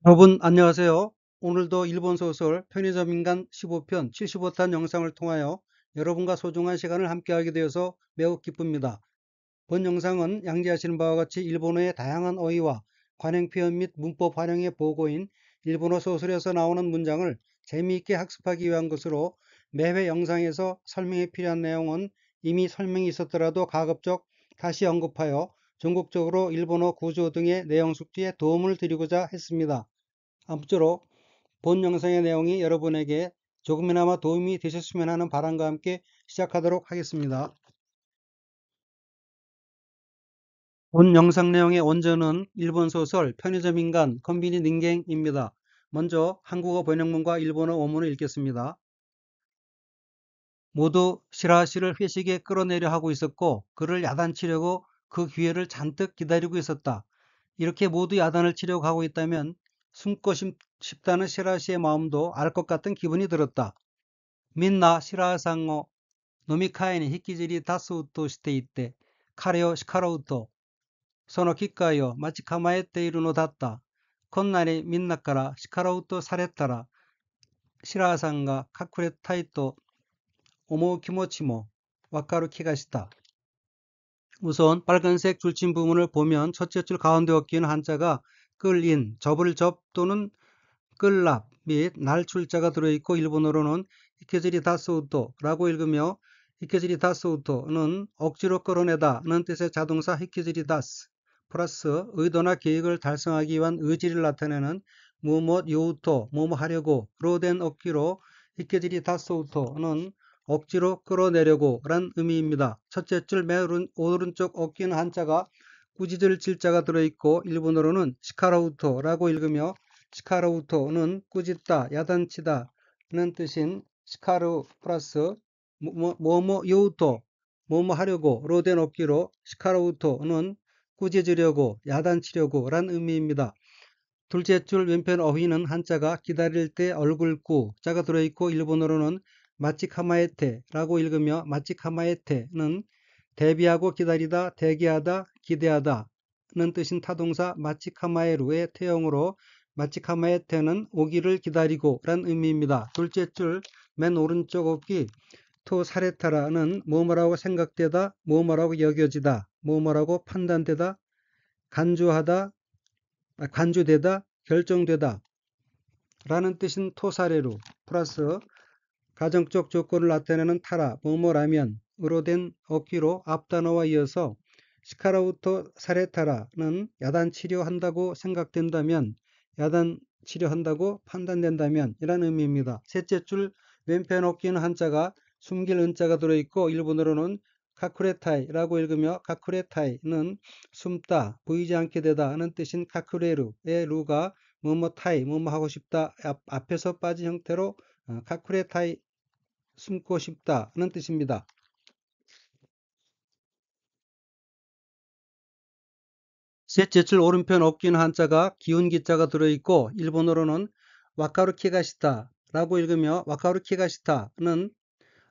여러분 안녕하세요. 오늘도 일본 소설 편의점 인간 15편 75탄 영상을 통하여 여러분과 소중한 시간을 함께하게 되어서 매우 기쁩니다. 본 영상은 양지하시는 바와 같이 일본어의 다양한 어휘와 관행 표현 및 문법 활용의 보고인 일본어 소설에서 나오는 문장을 재미있게 학습하기 위한 것으로 매회 영상에서 설명이 필요한 내용은 이미 설명이 있었더라도 가급적 다시 언급하여 전국적으로 일본어 구조 등의 내용 숙지에 도움을 드리고자 했습니다. 아무쪼록 본 영상의 내용이 여러분에게 조금이나마 도움이 되셨으면 하는 바람과 함께 시작하도록 하겠습니다. 본 영상 내용의 원전은 일본 소설 편의점 인간 컨비니 닌겐입니다. 먼저 한국어 번역문과 일본어 원문을 읽겠습니다. 모두 시라시를 회식에 끌어내려 하고 있었고 그를 야단치려고 그 기회를 잔뜩 기다리고 있었다. 이렇게 모두 야단을 치려고 하고 있다면 숨고 싶다는 시라시의 마음도 알 것 같은 기분이 들었다. みんな白さんを飲み会に引きずり出そうとしていて、彼を叱ろうと、その機会を待ち構えているのだった。こんなにみんなから叱ろうとされたら、白さんが隠れたいと思う気持ちもわかる気がした。 우선 빨간색 줄침 부분을 보면 첫째 줄 가운데 엮이는 한자가 끌인, 접을 접 또는 끌랍 및 날출자가 들어있고 일본어로는 이케즈리 다스우토라고 읽으며 히케즈리 다스우토는 억지로 끌어내다는 뜻의 자동사 히케즈리 다스 플러스 의도나 계획을 달성하기 위한 의지를 나타내는 무엇 요우토 뭐뭐 하려고로 된 어기로 히케즈리 다스우토는 억지로 끌어내려고 란 의미입니다. 첫째 줄 맨 오른쪽 어기는 한자가 꾸짖을 질자가 들어있고 일본어로는 시카라우토라고 읽으며 시카루토는 꾸짖다, 야단치다는 뜻인 시카루 플러스 뭐뭐 요우토, 뭐뭐 하려고로 된 어기로 시카루토는 꾸짖으려고, 야단치려고 란 의미입니다. 둘째 줄 왼편 어휘는 한자가 기다릴 때 얼굴구 자가 들어있고 일본어로는 마치카마에테라고 읽으며 마치카마에테는 대비하고 기다리다, 대기하다, 기대하다는 뜻인 타동사 마치카마에루의 태형으로 마치카마에테는 오기를 기다리고 란 의미입니다. 둘째 줄 맨 오른쪽 어기 토사레타라는 뭐뭐라고 생각되다, 뭐뭐라고 여겨지다, 뭐뭐라고 판단되다, 간주하다, 간주되다, 결정되다 라는 뜻인 토사레루 플러스 가정적 조건을 나타내는 타라, 뭐뭐라면으로 된 어귀로 앞 단어와 이어서 시카라우토 사레타라는 야단치려 한다고 생각된다면, 야단치려 한다고 판단된다면 이란 의미입니다. 셋째 줄 왼편 어귀는 한자가 숨길 은자가 들어있고 일본어로는 카쿠레타이라고 읽으며 카쿠레타이는 숨다, 보이지 않게 되다는 뜻인 카쿠레루의 루가 뭐뭐 타이, 뭐뭐 하고 싶다 앞에서 빠진 형태로 카쿠레타이 숨고 싶다는 뜻입니다. 셋째 줄 오른편 어깨는 한자가 기운 기자가 들어있고 일본어로는 와카루키가시타라고 읽으며 와카루키가시타는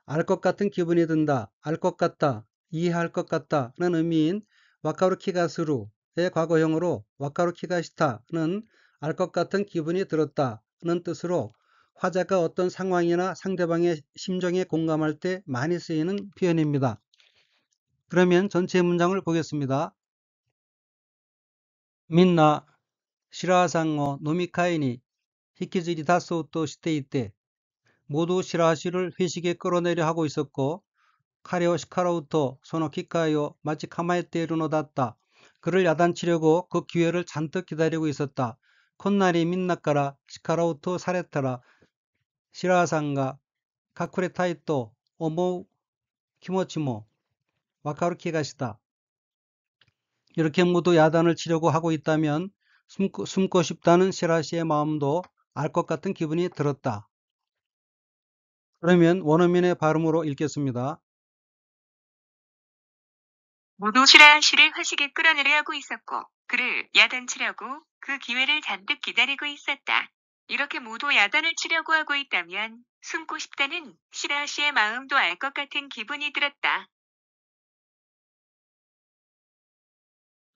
알 것 같은 기분이 든다, 알 것 같다, 이해할 것 같다는 의미인 와카루키가스루의 과거형으로 와카루키가시타는 알 것 같은 기분이 들었다는 뜻으로 화자가 어떤 상황이나 상대방의 심정에 공감할 때 많이 쓰이는 표현입니다. 그러면 전체 문장을 보겠습니다. みんな白さんを飲み会に引きずり出そうとしていて 모두 시라시를 회식에 끌어내려 하고 있었고 카레오 시카라우토 소노 키카이오 마치 카마에테이루 노다tta 그를 야단치려고 그 기회를 잔뜩 기다리고 있었다. 콘나리 민나까라 시카라우토 사레타라 시라상가 카쿠레타이토 오모 키모치모 와카루키가시다. 이렇게 모두 야단을 치려고 하고 있다면 숨고 싶다는 시라시의 마음도 알 것 같은 기분이 들었다. 그러면 원어민의 발음으로 읽겠습니다. 모두 시라시를 회식에 끌어내려 하고 있었고 그를 야단치려고 그 기회를 잔뜩 기다리고 있었다. 이렇게 모두 야단을 치려고 하고 있다면 숨고 싶다는 시라시의 마음도 알 것 같은 기분이 들었다.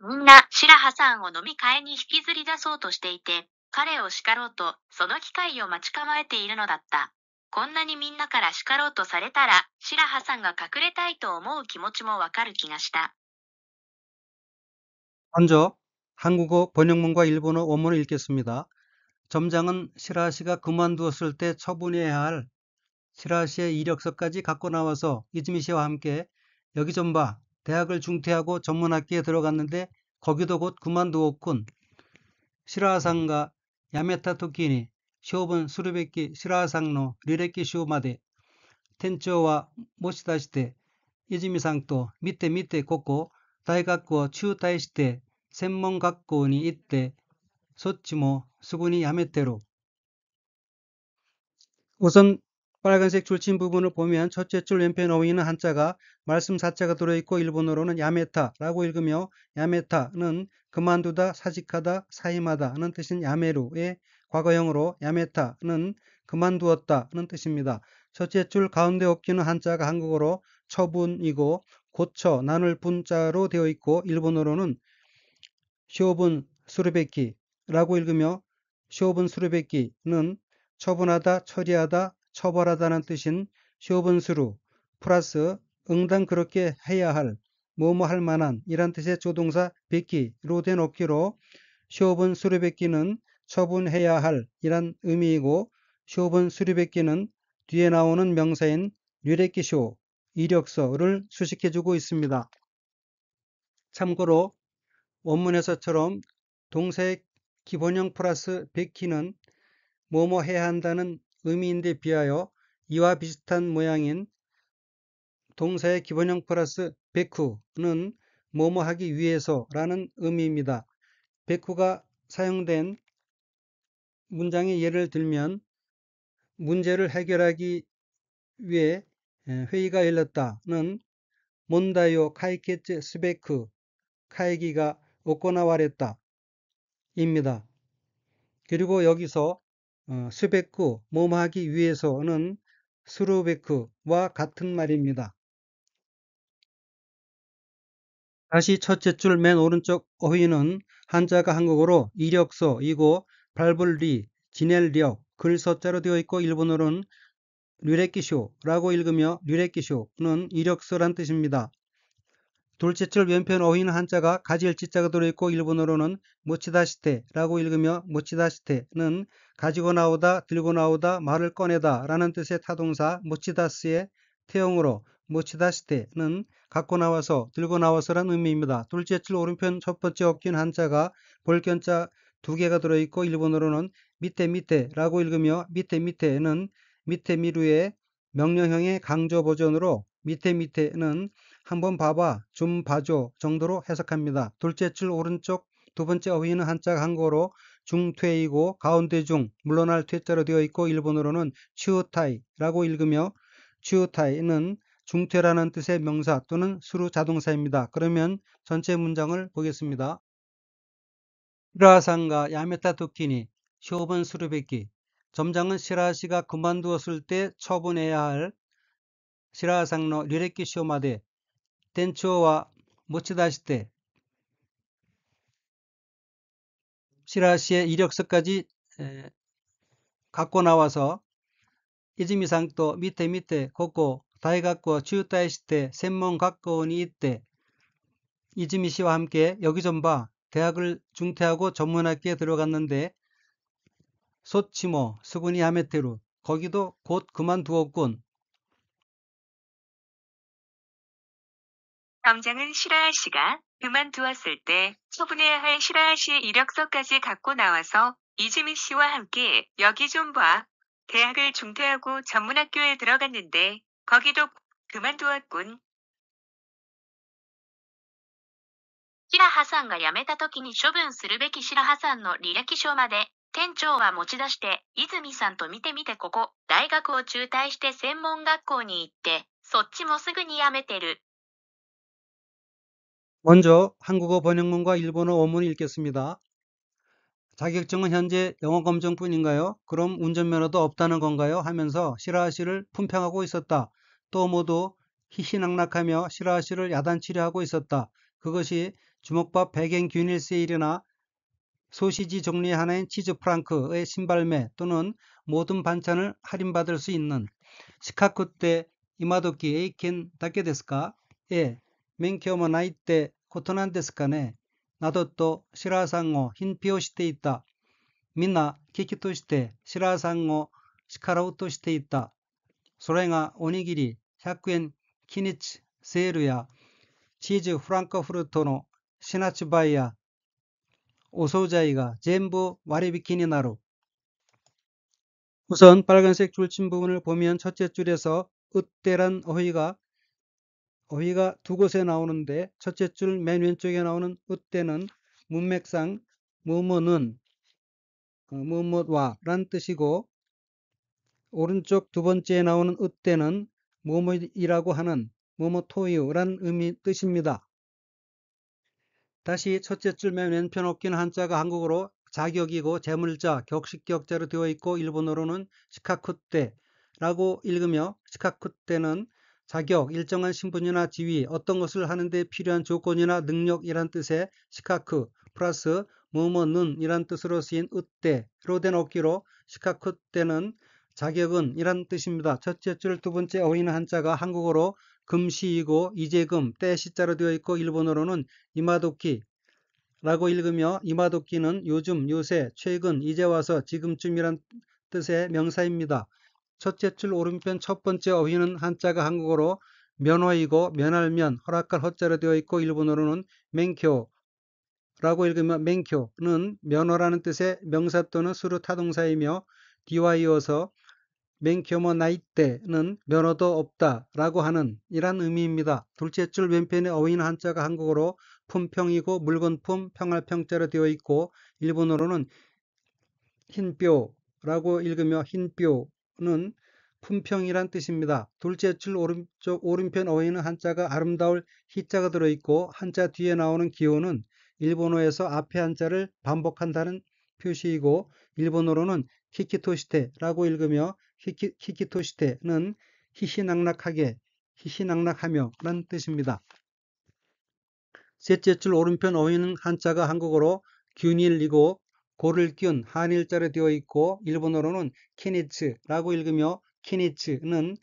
みんな白羽さんを飲み会に引きずり出そうとしていて、彼を叱ろうと、その機会を待ち構えているのだった。こんなにみんなから叱ろうとされたら、シラハさんが隠れたいと思う気持ちもわかる気がした。 먼저 한국어 번역문과 일본어 원문을 읽겠습니다. 점장은 시라하 씨가 그만두었을 때 처분해야 할 시라하 씨의 이력서까지 갖고 나와서 이즈미 씨와 함께 여기 좀 봐. 대학을 중퇴하고 전문학교에 들어갔는데 거기도 곧 그만두었군. 시라하상가 야메타 토키니 쇼분 수르베키 시라하상노 리레키 쇼마데 텐초와 모시다시테 이즈미상도 밑에 고고 다이학교 치우타이시테専門学校に 이때 소치모 수군이 야메테로. 우선 빨간색 줄친 부분을 보면 첫째 줄 왼편 어휘는 한자가 말씀 사자가 들어있고 일본어로는 야메타라고 읽으며 야메타는 그만두다, 사직하다, 사임하다는 뜻인 야메루의 과거형으로 야메타는 그만두었다는 뜻입니다. 첫째 줄 가운데 엎기는 한자가 한국어로 처분이고 고쳐 나눌 분자로 되어 있고 일본어로는 쇼분 수르베키라고 읽으며 쇼분 수르베키는 처분하다, 처리하다, 처벌하다는 뜻인 쇼분수루 플러스 응당 그렇게 해야 할, 뭐뭐 할 만한 이란 뜻의 조동사 베키로 된 어기로 쇼분 수리베키는 처분해야 할 이란 의미이고 쇼분 수리베키는 뒤에 나오는 명사인 류레키쇼 이력서를 수식해주고 있습니다. 참고로 원문에서처럼 동사의 기본형 플러스 베키는 뭐뭐 해야 한다는 의미인데 비하여 이와 비슷한 모양인 동사의 기본형 플러스 베쿠는 뭐뭐 하기 위해서라는 의미입니다. 베쿠가 사용된 문장의 예를 들면 문제를 해결하기 위해 회의가 열렸다는 몬다이오 카이케츠 스베크 카이기가 오코나와레다 입니다. 그리고 여기서 스베쿠 뭐뭐 하기 위해서는 스루베크와 같은 말입니다. 다시 첫째 줄 맨 오른쪽 어휘는 한자가 한국어로 이력서이고 밟을 리, 지낼 력, 글서자로 되어 있고 일본어로는 류레키쇼라고 읽으며 류레키쇼는 이력서란 뜻입니다. 둘째 줄 왼편 어휘는 한자가 가질 지자가 들어있고 일본어로는 모치다시테라고 읽으며 모치다시테는 가지고 나오다, 들고 나오다, 말을 꺼내다 라는 뜻의 타동사 모치다스의 태형으로 모치다시테는 갖고 나와서, 들고 나와서란 의미입니다. 둘째 줄 오른편 첫 번째 어긴 한자가 볼견자 두 개가 들어있고 일본어로는 밑에라고 읽으며 밑에는 밑에미루의 명령형의 강조 버전으로 밑에는 한번 봐봐, 좀 봐줘 정도로 해석합니다. 둘째 줄 오른쪽 두 번째 어휘는 한자가 한국어로 중퇴이고 가운데 중 물러날 퇴자로 되어 있고 일본어로는 치우타이라고 읽으며 치우타이는 중퇴라는 뜻의 명사 또는 수루 자동사입니다. 그러면 전체 문장을 보겠습니다. 시라상가 야메타 토키니 쇼분 수르베키. 점장은 시라 씨가 그만두었을 때 처분해야 할 시라상노 류레키 쇼마데 텐초와 모치다시테. 시라 씨의 이력서까지 갖고 나와서 이즈미상도 밑에 고고 다이학교 치우타이시테専門学校に 이때 이즈미 씨와 함께 여기 좀 봐. 대학을 중퇴하고 전문학교에 들어갔는데 소치모 수군이 야메테루 거기도 곧 그만두었군. 점장은 시라하 씨가 그만두었을 때 처분해야 할 시라하 씨의 이력서까지 갖고 나와서 이즈미 씨와 함께 여기 좀 봐. 대학을 중퇴하고 전문학교에 들어갔는데 거기도 그만두었군. シラハさんが辞めた時に処分するべきシラハさんの履歴書まで店長は持ち出して泉さんと見てここ大学を中退して専門学校に行ってそっちもすぐに辞めてる. 먼저 한국어 번역문과 일본어 원문을 읽겠습니다. 자격증은 현재 영어검정뿐인가요? 그럼 운전면허도 없다는 건가요? 하면서 시라하 씨를 품평하고 있었다. 또 모두 희희낙낙하며 시라하 씨를 야단치려하고 있었다. 그것이 주먹밥 백엔균일세일이나 소시지 종류의 하나인 치즈 프랑크의 신발매 또는 모든 반찬을 할인받을 수 있는 시카쿠 때 이마도키 에이켄 다케 데스か? 에免許もないってことなんですかねなどと白さんを品評していた。みんな危機として白さんを叱ろうとしていた。それがおにぎり100円日にちセールやチーズフランクフルトの品売やお惣菜が全部割引になる。 우선 빨간색 줄침 부분을 보면 첫째 줄에서 으때란 어휘가 두 곳에 나오는데 첫째 줄 맨 왼쪽에 나오는 으때는 문맥상 뭐뭐는 뭐뭐와 란 뜻이고 오른쪽 두 번째에 나오는 으때는 뭐뭐이라고 하는 뭐뭐토유란 뜻입니다. 다시 첫째 줄 맨 왼편 엎기는 한자가 한국어로 자격이고 재물자, 격식격자로 되어 있고 일본어로는 시카쿠떼라고 읽으며 시카쿠떼는 자격, 일정한 신분이나 지위, 어떤 것을 하는데 필요한 조건이나 능력이란 뜻의 시카쿠 플러스 뭐뭐는 이란 뜻으로 쓰인 으떼로 된 어기로 시카쿠떼는 자격은 이란 뜻입니다. 첫째 줄 두 번째 어휘는 한자가 한국어로 금시이고 이재금, 때시자로 되어 있고 일본어로는 이마도키 라고 읽으며 이마도끼는 요즘, 요새, 최근, 이제 와서, 지금쯤이란 뜻의 명사입니다. 첫째 줄 오른편 첫 번째 어휘는 한자가 한국어로 면허이고 면할 면, 허락할 허자로 되어 있고 일본어로는 멘쿄라고 읽으며 멘쿄는 면허라는 뜻의 명사 또는 수루 타동사이며 뒤와 이어서 멘쿄모 나이떼는 면허도 없다라고 하는 이란 의미입니다. 둘째 줄 왼편의 어휘는 한자가 한국어로 품평이고 물건품 평할평자로 되어 있고 일본어로는 흰뼈라고 읽으며 흰뼈는 품평이란 뜻입니다. 둘째 줄 오른편 어휘는 한자가 아름다울 희자가 들어있고 한자 뒤에 나오는 기호는 일본어에서 앞에 한자를 반복한다는 표시이고 일본어로는 키키토시테라고 읽으며 키키토시테는 희희낙낙하게, 희희낙낙하며 라는 뜻입니다. 셋째 줄 오른편 어휘는 한자가 한국어로 균일이고 고를 균, 한일자로 되어 있고 일본어로는 키니츠라고 읽으며 키니츠는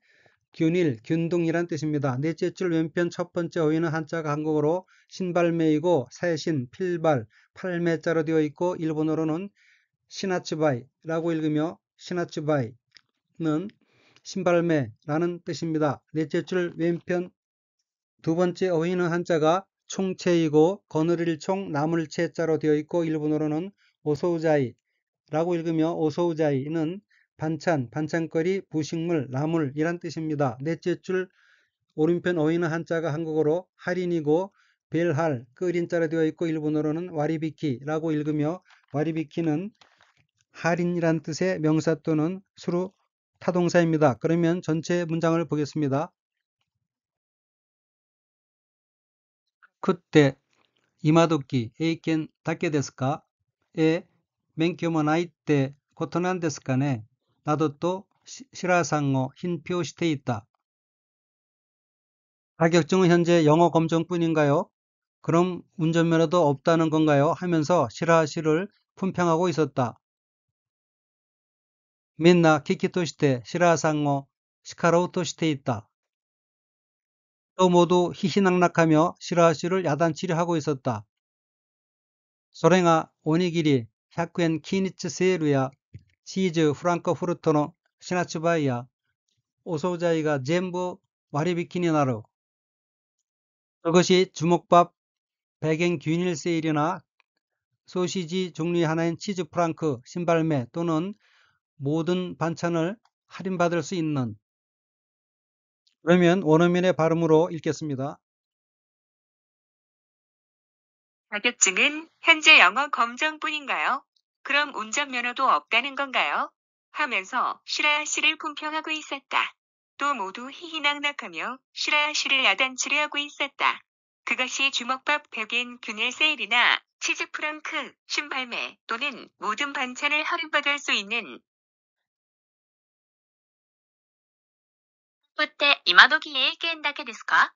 균일, 균등이란 뜻입니다. 넷째 줄 왼편 첫 번째 어휘는 한자가 한국어로 신발매이고 새신, 필발, 팔매자로 되어 있고 일본어로는 시나츠바이라고 읽으며 시나츠바이는 신발매라는 뜻입니다. 넷째 줄 왼편 두 번째 어휘는 한자가 총채이고 거느릴 총, 나물 채자로 되어 있고 일본어로는 오소우자이라고 읽으며 오소우자이는 반찬, 반찬거리, 부식물, 나물이란 뜻입니다. 넷째 줄 오른편 어휘는 한자가 한국어로 할인이고 벨할, 끓인자로 되어 있고 일본어로는 와리비키라고 읽으며 와리비키는 할인이란 뜻의 명사 또는 수루 타동사입니다. 그러면 전체 문장을 보겠습니다. 그때 이마도키 에이켄 다케 데스か? 에免許もないってことなんですかねなどと白さんを品評していた. 자격증은 현재 영어 검정뿐인가요? 그럼 운전면허도 없다는 건가요? 하면서 시라 씨를 품평하고 있었다. みんな危機として白さんを叱ろうとしていた. 또 모두 희희낙낙하며 시라 씨를 야단치려 하고 있었다. それがおにぎり100円均一セールやチーズフランクフルトの品売やお惣菜が全部割引になる. 그것이 주먹밥 100엔 균일 세일이나 소시지 종류의 하나인 치즈 프랑크 신발매 또는 모든 반찬을 할인받을 수 있는. 그러면 원어민의 발음으로 읽겠습니다. 자격증은 현재 영어 검정뿐인가요? 그럼 운전면허도 없다는 건가요? 하면서 시라 씨를 품평하고 있었다. 또 모두 희희낙낙하며 시라 씨를 야단치려 하고 있었다. 그것이 주먹밥 100엔 균일 세일이나 치즈 프랑크 신발매 또는 모든 반찬을 할인받을 수 있는. って今時英検だけですか？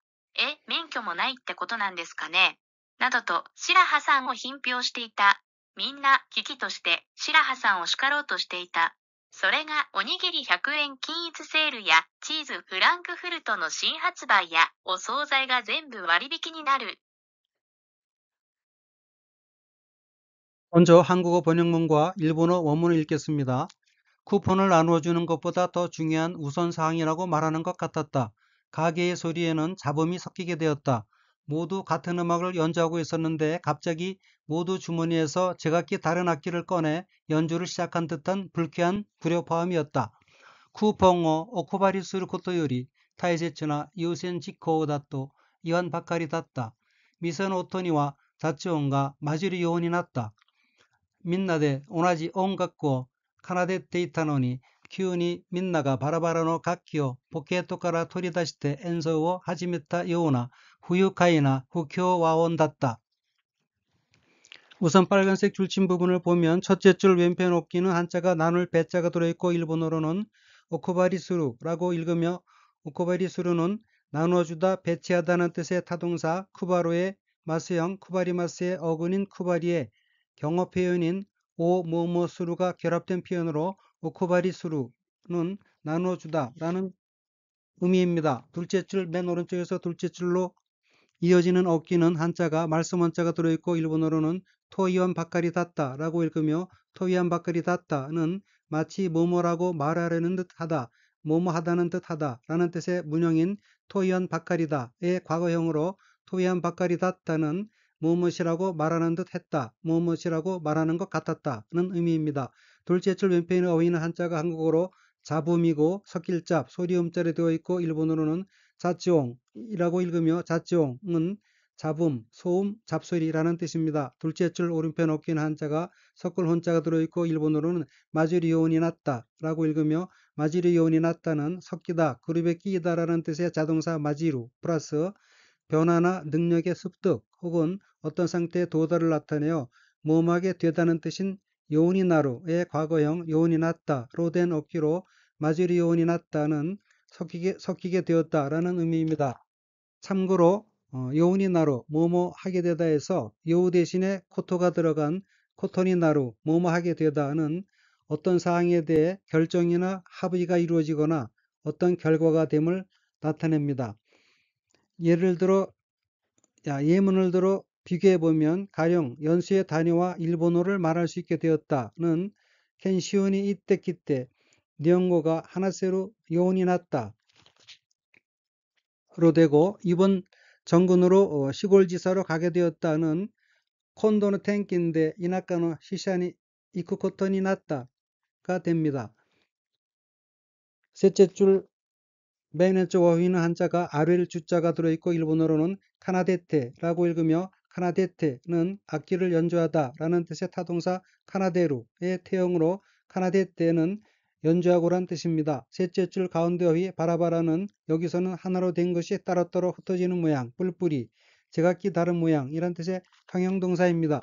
免許もないってことなんですかねなどと白羽さんを品評していた。みんな危機として白羽さんを叱ろうとしていた。それがおにぎり100円均一セールやチーズフランクフルトの新発売やお惣菜が全部割引になる。 먼저 한국어 번역문과 일본어 원문을 읽겠습니다. 쿠폰을 나누어주는 것보다 더 중요한 우선사항이라고 말하는 것 같았다. 가게의 소리에는 잡음이 섞이게 되었다. 모두 같은 음악을 연주하고 있었는데 갑자기 모두 주머니에서 제각기 다른 악기를 꺼내 연주를 시작한 듯한 불쾌한 불협화음이었다. 쿠폰어 오코바리스루 코토요리 타이세츠나 요센 지코 다또 이완 바카리 닿다. 미선 오토니와 자츠온가 마주리 요원이 났다. みんなで同じ音楽を奏でていたのに、急にみんながバラバラの楽器をポケットから取り出して演奏を始めたような不愉快な不協和音だった。 우선 빨간색 줄침 부분을 보면 첫째 줄 왼편 옥기는 한자가 나눌 배자가 들어있고 일본어로는 오코바리수루라고 읽으며 오코바리수루는 나누어주다 배치하다는 뜻의 타동사 쿠바로의 마스형 쿠바리마스의 어근인 쿠바리의 경어 표현인 오 뭐뭐수루가 결합된 표현으로 오코바리수루는 나누어주다 라는 의미입니다. 둘째 줄 맨 오른쪽에서 둘째 줄로 이어지는 어기는 한자가 말씀 원자가 들어있고 일본어로는 토이완 바카리 닿다 라고 읽으며 토이완 바카리 닿다는 마치 뭐뭐라고 말하려는 듯 하다, 뭐뭐 하다는 듯 하다 라는 뜻의 문형인 토이완 바카리다의 과거형으로 토이완 바카리 닿다는 무엇이라고 말하는 듯 했다, 무엇이라고 말하는 것 같았다는 의미입니다. 둘째 줄 왼편의 어휘는 한자가 한국어로 잡음이고 섞일 잡, 소리음자로 되어 있고 일본어로는 자찌옹이라고 읽으며 자찌옹은 잡음, 소음, 잡소리라는 뜻입니다. 둘째 줄 오른편 어깨는 한자가 섞을 혼자가 들어있고 일본어로는 마주리요온이 났다 라고 읽으며 마주리요온이 났다는 섞이다, 그룹에 끼이다 라는 뜻의 자동사 마지루 플러스 변화나 능력의 습득 혹은 어떤 상태의 도달을 나타내어 모험하게 되다는 뜻인 요온이 나루의 과거형 요온이 났다로 된 어기로 마주리 요온이 났다는 섞이게 되었다라는 의미입니다. 참고로 요운이 나루 뭐뭐 하게 되다에서 요우 대신에 코토가 들어간 코토니 나루 뭐뭐 하게 되다는 어떤 사항에 대해 결정이나 합의가 이루어지거나 어떤 결과가 됨을 나타냅니다. 예문을 들어 비교해 보면 가령 연수의 단위와 일본어를 말할 수 있게 되었다는 켄시온이 이때 기때 니혼고가 하나세로 요운이 났다 로 되고 이번 정근으로 시골지사로 가게 되었다는 콘도노 텐키인데 이나카노 시샤니 이쿠코토니 났다가 됩니다. 셋째 줄 맨 왼쪽 어휘는 한자가 아래를 주자가 들어있고 일본어로는 카나데테라고 읽으며 카나데테는 악기를 연주하다 라는 뜻의 타동사 카나데루의 태형으로 카나데테는 연주하고란 뜻입니다. 셋째 줄 가운데 어휘 바라바라는 여기서는 하나로 된 것이 따로따로 흩어지는 모양, 뿔뿔이, 제각기 다른 모양 이란 뜻의 평형동사입니다.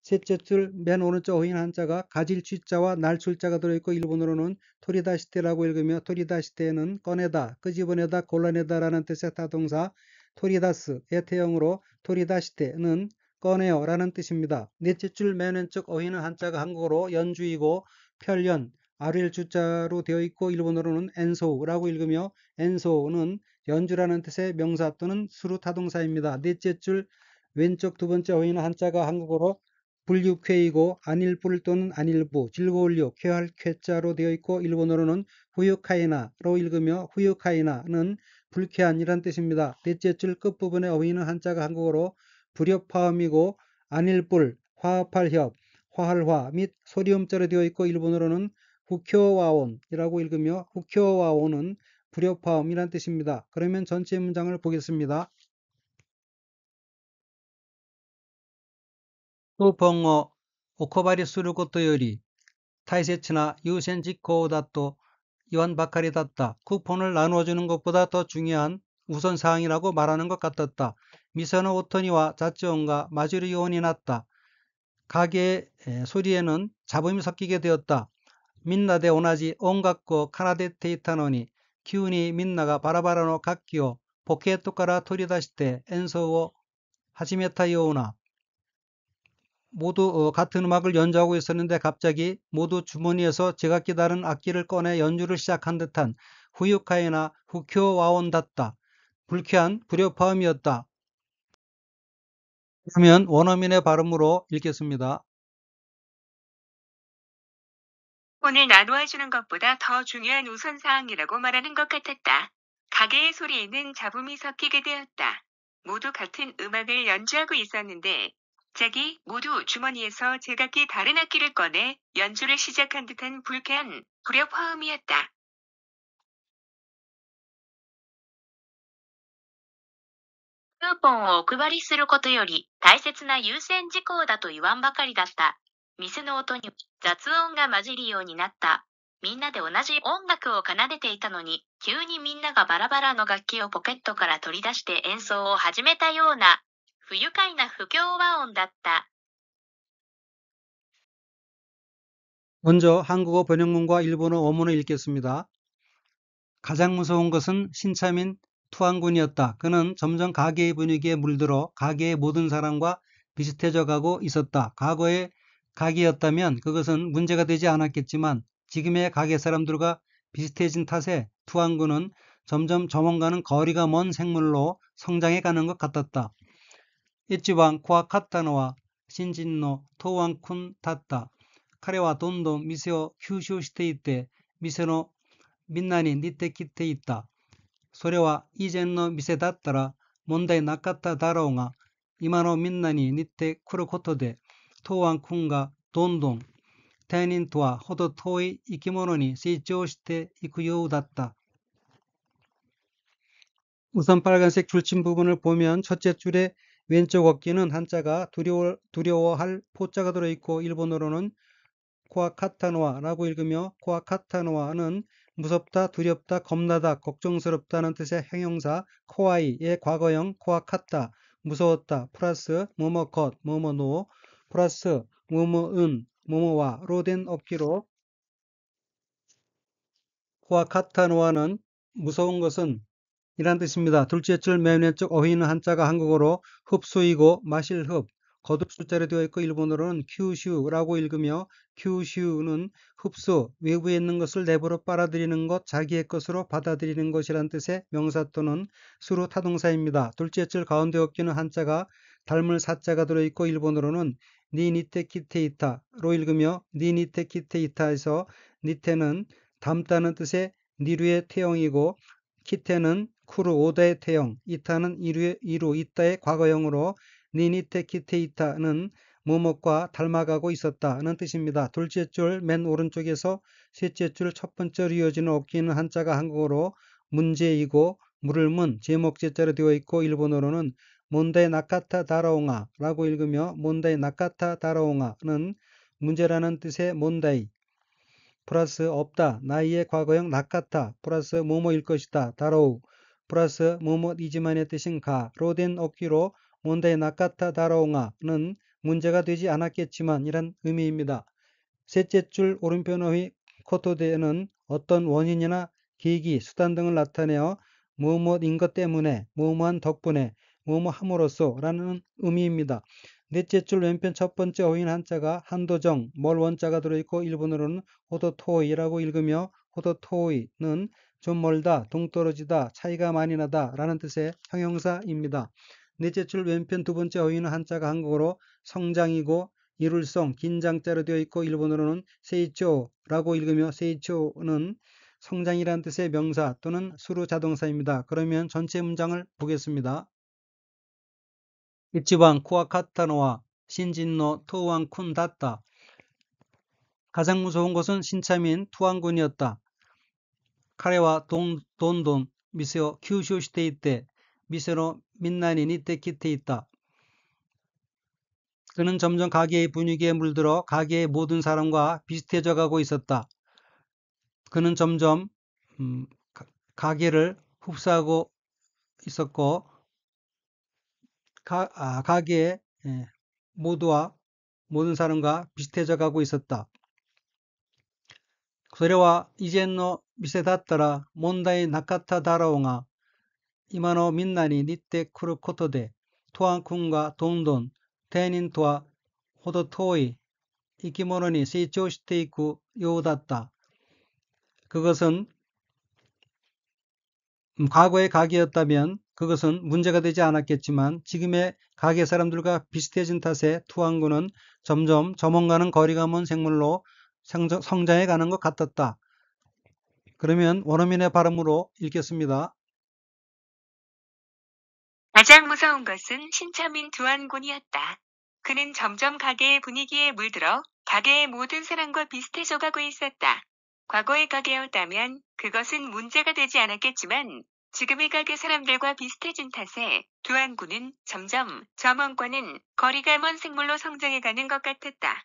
셋째 줄 맨 오른쪽 어휘는 한자가 가질 쥐자와 날 출자가 들어있고 일본어로는 토리다시테라고 읽으며 토리다시테는 꺼내다, 끄집어내다, 골라내다 라는 뜻의 타동사 토리다스의 태형으로 토리다시테는 꺼내어 라는 뜻입니다. 넷째 줄 맨 왼쪽 어휘는 한자가 한국어로 연주이고 편련, 아릴 주자로 되어 있고 일본어로는 엔소라고 읽으며 엔소는 연주라는 뜻의 명사 또는 수루 타동사입니다. 넷째 줄 왼쪽 두 번째 어휘는 한자가 한국어로 불육회이고 안일불 또는 안일부, 즐거울육, 쾌할 쾌자로 되어 있고 일본어로는 후유카이나로 읽으며 후유카이나는 불쾌한이란 뜻입니다. 넷째 줄 끝부분의 어휘는 한자가 한국어로 불협화음이고 안일불, 화합할 협, 화할화 및 소리음자로 되어 있고 일본어로는 후쿄와온이라고 읽으며 후쿄와온은 불협화음이란 뜻입니다. 그러면 전체 문장을 보겠습니다. 쿠폰어 오코바리することより大切な優先事項だと言わんばかりだった. 쿠폰을 나누어주는 것보다 더 중요한 우선사항이라고 말하는 것 같았다. 미선의 오토니와 자치온가 마주리 요원이 났다. 가게의 소리에는 잡음이 섞이게 되었다. 민나데 오나지 온갖고 카나데테 이타노니 기운이 민나가 바라바라노 각기요 포켓토から取り出して演奏を始めたような 모두 같은 음악을 연주하고 있었는데 갑자기 모두 주머니에서 제각기 다른 악기를 꺼내 연주를 시작한 듯한 후유카이나 후쿄와온다った. 불쾌한 불협화음이었다. 그러면 원어민의 발음으로 읽겠습니다. 폰을 나누어주는 것보다 더 중요한 우선사항이라고 말하는 것 같았다. 가게의 소리에는 잡음이 섞이게 되었다. 모두 같은 음악을 연주하고 있었는데 갑자기 모두 주머니에서 제각기 다른 악기를 꺼내 연주를 시작한 듯한 불쾌한 불협화음이었다. クーポンをお配りすることより大切な優先事項だと言わんばかりだった。店の音に雑音が混じるようになった。みんなで同じ音楽を奏でていたのに、急にみんながバラバラの楽器をポケットから取り出して演奏を始めたような、不愉快な不協和音だった。 먼저 한국어 번역문과 일본어 원문을 읽겠습니다. 가장 무서운 것은 신참인 투항군이었다. 그는 점점 가게의 분위기에 물들어 가게의 모든 사람과 비슷해져 가고 있었다. 과거의 가게였다면 그것은 문제가 되지 않았겠지만 지금의 가게 사람들과 비슷해진 탓에 투항군은 점점 저먼가는 거리가 먼 생물로 성장해 가는 것 같았다. 이치반 코아카타노와 신진노 토왕쿤 탔다. 彼はどんどん店を吸収していって店のみんなに似てきていた。それは以前の店だったら問題なかっただろうが、今のみんなに似てくることで、東庵君がどんどん店員とはほど遠い生き物に成長していくようだった。 우선 빨간색 줄침 부분을 보면 첫째 줄의 왼쪽 어깨는 한자가 두려워할 포자가 들어있고 일본어로는 코아카타노아라고 읽으며 코아카타노아는 무섭다, 두렵다, 겁나다, 걱정스럽다는 뜻의 형용사 코아이의 과거형 코아카타, 무서웠다, 플러스 뭐뭐것, 뭐뭐노, 플러스 뭐뭐은, 뭐뭐와로 된 어깨로 코아카타노아는 무서운 것은 이란 뜻입니다. 둘째 줄 맨 왼쪽 어휘는 한자가 한국어로 흡수이고 마실 흡, 거듭 숫자로 되어 있고 일본어로는 큐슈라고 읽으며 큐슈는 흡수, 외부에 있는 것을 내부로 빨아들이는 것, 자기의 것으로 받아들이는 것이란 뜻의 명사 또는 수로 타동사입니다. 둘째 줄 가운데 어깨는 한자가 닮을 사자가 들어있고 일본어로는 니니테키테이타로 읽으며 니니테키테이타에서 니테는 닮다는 뜻의 니류의 태형이고 키테는 쿠르 오다의 태형, 이타는 이루 이따의 과거형으로 니니테키테이타는 뭐뭐과 닮아가고 있었다는 뜻입니다. 둘째 줄 맨 오른쪽에서 셋째 줄 첫 번째로 이어지는 어깨는 한자가 한국어로 문제이고 물을 문 제목제자로 되어 있고 일본어로는 몬다이 나카타 다라옹아라고 읽으며 몬다이 나카타 다라옹아는 문제라는 뜻의 몬다이 플러스 없다, 나이의 과거형 나카타, 플러스 뭐뭐일 것이다, 다로우, 플러스 뭐뭐이지만의 뜻인 가로 된 어귀로 몬다이 나카타 다로우가는 문제가 되지 않았겠지만 이란 의미입니다. 셋째 줄 오른편 어휘 코토데는 어떤 원인이나 계기, 수단 등을 나타내어 뭐뭐인 것 때문에, 뭐뭐한 덕분에, 뭐뭐함으로써 라는 의미입니다. 넷째 줄 왼편 첫 번째 어휘는 한자가 한도정, 멀 원자가 들어있고 일본어로는 호도토이라고 읽으며 호도토이는 좀 멀다, 동떨어지다, 차이가 많이 나다 라는 뜻의 형용사입니다. 넷째 줄 왼편 두 번째 어휘는 한자가 한국어로 성장이고 이룰성, 긴장자로 되어 있고 일본어로는 세이초라고 읽으며 세이초는 성장이라는 뜻의 명사 또는 수루 자동사입니다. 그러면 전체 문장을 보겠습니다. 이치반 코아카타노와 신진노 토왕쿤 닷다. 가장 무서운 것은 신참인 투항군이었다. 카레와 돈돈 미세오 큐슈시테 이때 미세로 민나니 니테 키테 있다. 그는 점점 가게의 분위기에 물들어 가게의 모든 사람과 비슷해져 가고 있었다. 그는 점점 가게를 흡수하고 있었고 가게의 모든 사람과 비슷해져 가고 있었다. それは以前の店だったら問題なかっただろうが、今のみんなに似てくることで、トワン君がどんどん店員とはほど遠い生き物に成長していくようだった. 그것은 과거의 가게였다면 그것은 문제가 되지 않았겠지만 지금의 가게 사람들과 비슷해진 탓에 투항구는 점점 점원과는 거리가 먼 생물로 성장해 가는 것 같았다. 그러면 원어민의 발음으로 읽겠습니다. 가장 무서운 것은 신참인 두안군이었다. 그는 점점 가게의 분위기에 물들어 가게의 모든 사람과 비슷해져 가고 있었다. 과거의 가게였다면 그것은 문제가 되지 않았겠지만 지금의 가게 사람들과 비슷해진 탓에 두안군은 점점 점원과는 거리가 먼 생물로 성장해가는 것 같았다.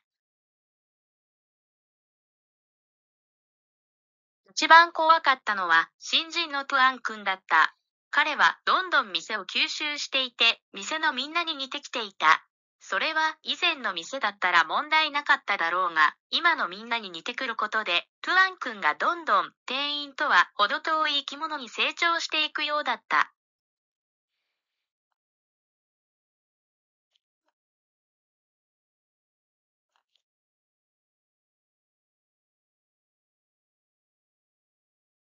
一番怖かったのは新人のトゥアン君だった。彼はどんどん店を吸収していて、店のみんなに似てきていた。それは以前の店だったら問題なかっただろうが、今のみんなに似てくることで、トゥアン君がどんどん店員とは程遠い生き物に成長していくようだった。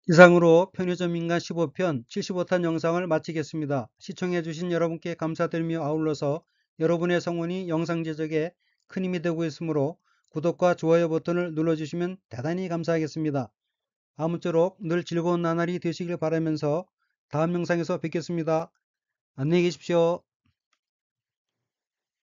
이상으로 편의점 인간 15편 75탄 영상을 마치겠습니다. 시청해주신 여러분께 감사드리며 아울러서 여러분의 성원이 영상 제작에 큰 힘이 되고 있으므로 구독과 좋아요 버튼을 눌러주시면 대단히 감사하겠습니다. 아무쪼록 늘 즐거운 나날이 되시길 바라면서 다음 영상에서 뵙겠습니다. 안녕히 계십시오.